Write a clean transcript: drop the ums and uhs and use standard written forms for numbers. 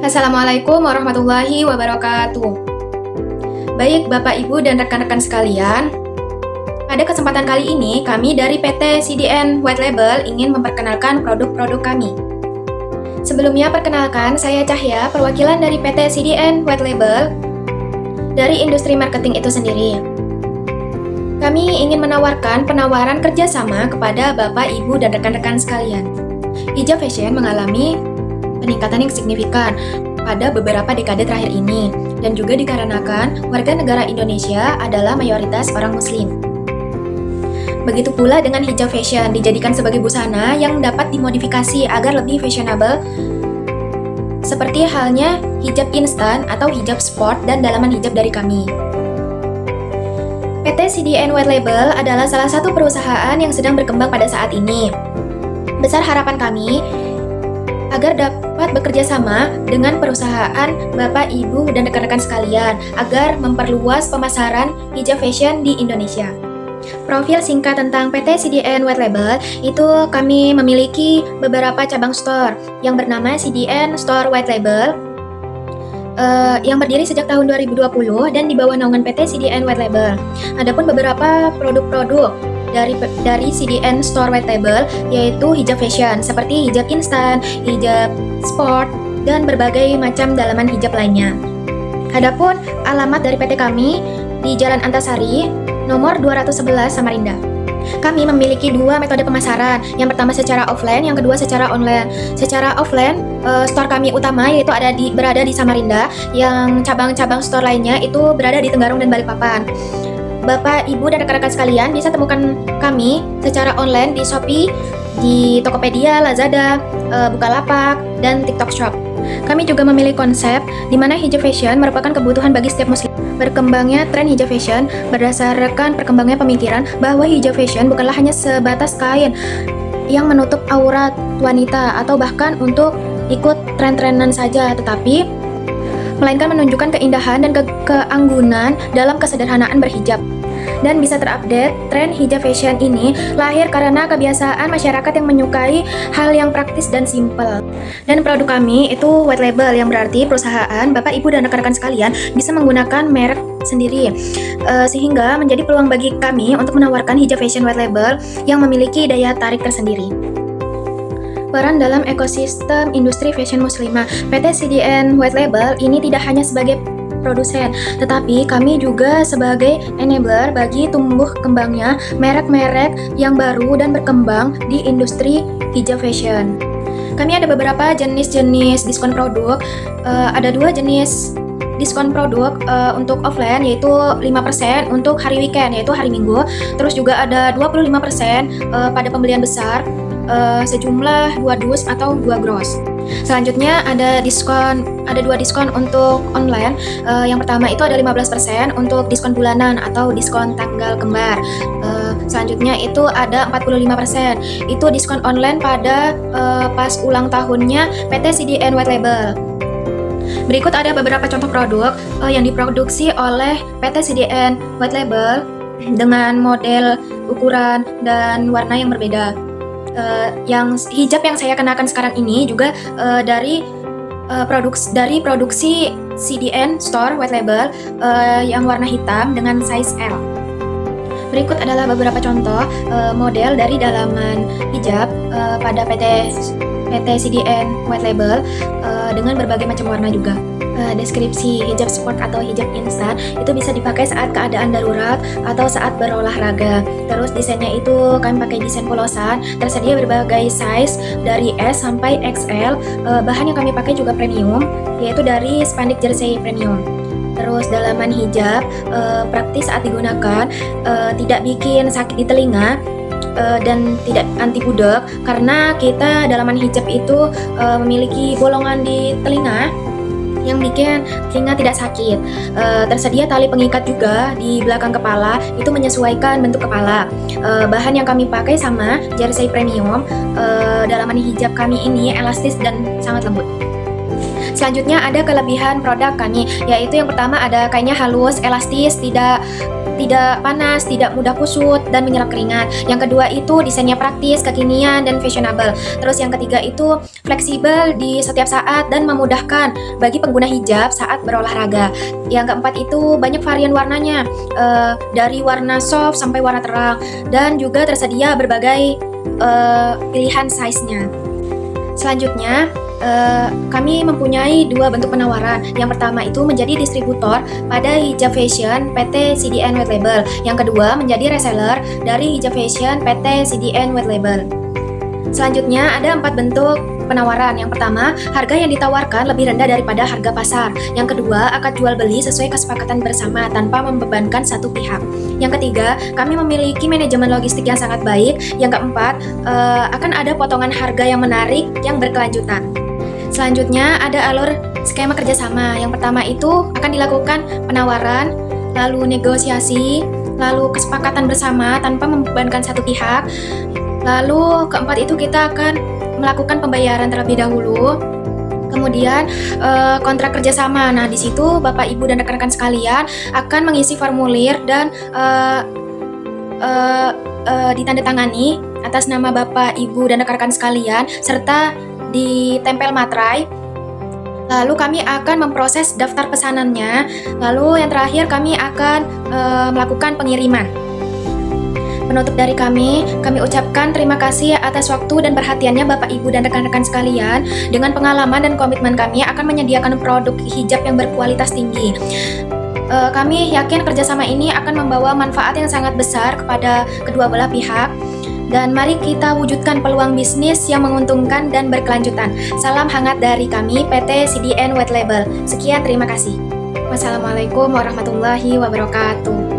Assalamualaikum warahmatullahi wabarakatuh. Baik Bapak Ibu dan rekan-rekan sekalian, pada kesempatan kali ini kami dari PT CDN White Label ingin memperkenalkan produk-produk kami. Sebelumnya perkenalkan, saya Cahya, perwakilan dari PT CDN White Label dari industri marketing itu sendiri. Kami ingin menawarkan penawaran kerjasama kepada Bapak, Ibu, dan rekan-rekan sekalian. Hijab Fashion mengalami peningkatan yang signifikan pada beberapa dekade terakhir ini, dan juga dikarenakan warga negara Indonesia adalah mayoritas orang Muslim. Begitu pula dengan hijab fashion, dijadikan sebagai busana yang dapat dimodifikasi agar lebih fashionable, seperti halnya hijab instan atau hijab sport dan dalaman hijab dari kami. PT CDN White Label adalah salah satu perusahaan yang sedang berkembang pada saat ini. Besar harapan kami agar dapat bekerja sama dengan perusahaan Bapak, Ibu, dan rekan-rekan sekalian agar memperluas pemasaran hijab fashion di Indonesia. Profil singkat tentang PT CDN White Label itu kami memiliki beberapa cabang store yang bernama CDN Store White Label yang berdiri sejak tahun 2020 dan di bawah naungan PT CDN White Label. Adapun beberapa produk-produk dari CDN Store White Label yaitu hijab fashion seperti hijab instan, hijab sport, dan berbagai macam dalaman hijab lainnya. Adapun alamat dari PT kami di Jalan Antasari, nomor 211 Samarinda. Kami memiliki dua metode pemasaran, yang pertama secara offline, yang kedua secara online. Secara offline, store kami utama yaitu berada di Samarinda, yang cabang-cabang store lainnya itu berada di Tenggarong dan Balikpapan. Bapak, Ibu, dan rekan-rekan sekalian bisa temukan kami secara online di Shopee, di Tokopedia, Lazada, Bukalapak, dan TikTok Shop. Kami juga memiliki konsep di mana hijab fashion merupakan kebutuhan bagi setiap muslim. Berkembangnya tren hijab fashion berdasarkan perkembangannya pemikiran bahwa hijab fashion bukanlah hanya sebatas kain yang menutup aurat wanita atau bahkan untuk ikut tren-trenan saja, tetapi melainkan menunjukkan keindahan dan keanggunan dalam kesederhanaan berhijab. Dan bisa terupdate, tren hijab fashion ini lahir karena kebiasaan masyarakat yang menyukai hal yang praktis dan simpel. Dan produk kami itu white label, yang berarti perusahaan, Bapak, Ibu, dan rekan-rekan sekalian bisa menggunakan merek sendiri, sehingga menjadi peluang bagi kami untuk menawarkan hijab fashion white label yang memiliki daya tarik tersendiri. Peran dalam ekosistem industri fashion muslimah, PT CDN White Label ini tidak hanya sebagai produsen, tetapi kami juga sebagai enabler bagi tumbuh kembangnya merek-merek yang baru dan berkembang di industri hijab fashion. Kami ada beberapa jenis-jenis diskon produk, ada dua jenis diskon produk untuk offline yaitu 5% untuk hari weekend yaitu hari Minggu, terus juga ada 25% pada pembelian besar sejumlah 2 dus atau 2 gross. Selanjutnya ada dua diskon untuk online. Yang pertama itu ada 15% untuk diskon bulanan atau diskon tanggal kembar. Selanjutnya itu ada 45%. Itu diskon online pada pas ulang tahunnya PT CDN White Label. Berikut ada beberapa contoh produk yang diproduksi oleh PT CDN White Label dengan model, ukuran, dan warna yang berbeda. Yang hijab yang saya kenakan sekarang ini juga dari produksi CDN Store White Label yang warna hitam dengan size L. Berikut adalah beberapa contoh model dari dalaman hijab pada PT CDN White Label dengan berbagai macam warna juga. Deskripsi hijab sport atau hijab instan itu bisa dipakai saat keadaan darurat atau saat berolahraga. Terus desainnya itu kami pakai desain polosan, tersedia berbagai size dari S sampai XL. Bahan yang kami pakai juga premium, yaitu dari spandex jersey premium. Terus dalaman hijab praktis saat digunakan, tidak bikin sakit di telinga, dan tidak anti budek karena kita dalaman hijab itu memiliki bolongan di telinga yang bikin telinga tidak sakit. Tersedia tali pengikat juga di belakang kepala, itu menyesuaikan bentuk kepala. Bahan yang kami pakai sama jersey premium. Dalaman hijab kami ini elastis dan sangat lembut. Selanjutnya ada kelebihan produk kami, yaitu yang pertama ada kainnya halus, elastis, tidak tidak panas, tidak mudah kusut, dan menyerap keringat. Yang kedua itu desainnya praktis, kekinian, dan fashionable. Terus yang ketiga itu fleksibel di setiap saat dan memudahkan bagi pengguna hijab saat berolahraga. Yang keempat itu banyak varian warnanya, dari warna soft sampai warna terang, dan juga tersedia berbagai pilihan size-nya. Selanjutnya, kami mempunyai dua bentuk penawaran. Yang pertama itu menjadi distributor pada hijab fashion PT CDN White Label. Yang kedua menjadi reseller dari hijab fashion PT CDN White Label. Selanjutnya ada 4 bentuk penawaran. Yang pertama, harga yang ditawarkan lebih rendah daripada harga pasar. Yang kedua, akad jual beli sesuai kesepakatan bersama tanpa membebankan satu pihak. Yang ketiga, kami memiliki manajemen logistik yang sangat baik. Yang keempat, akan ada potongan harga yang menarik yang berkelanjutan. Selanjutnya ada alur skema kerjasama. Yang pertama itu akan dilakukan penawaran, lalu negosiasi, lalu kesepakatan bersama tanpa membebankan satu pihak. Lalu keempat itu kita akan melakukan pembayaran terlebih dahulu. Kemudian kontrak kerjasama. Nah, di situ Bapak, Ibu, dan rekan-rekan sekalian akan mengisi formulir dan ditandatangani atas nama Bapak, Ibu, dan rekan-rekan sekalian serta ditempel materai. Lalu kami akan memproses daftar pesanannya. Lalu yang terakhir kami akan melakukan pengiriman. Penutup dari kami ucapkan terima kasih atas waktu dan perhatiannya Bapak, Ibu, dan rekan-rekan sekalian. Dengan pengalaman dan komitmen kami akan menyediakan produk hijab yang berkualitas tinggi. Kami yakin kerjasama ini akan membawa manfaat yang sangat besar kepada kedua belah pihak. Dan mari kita wujudkan peluang bisnis yang menguntungkan dan berkelanjutan. Salam hangat dari kami, PT CDN White Label. Sekian, terima kasih. Wassalamualaikum warahmatullahi wabarakatuh.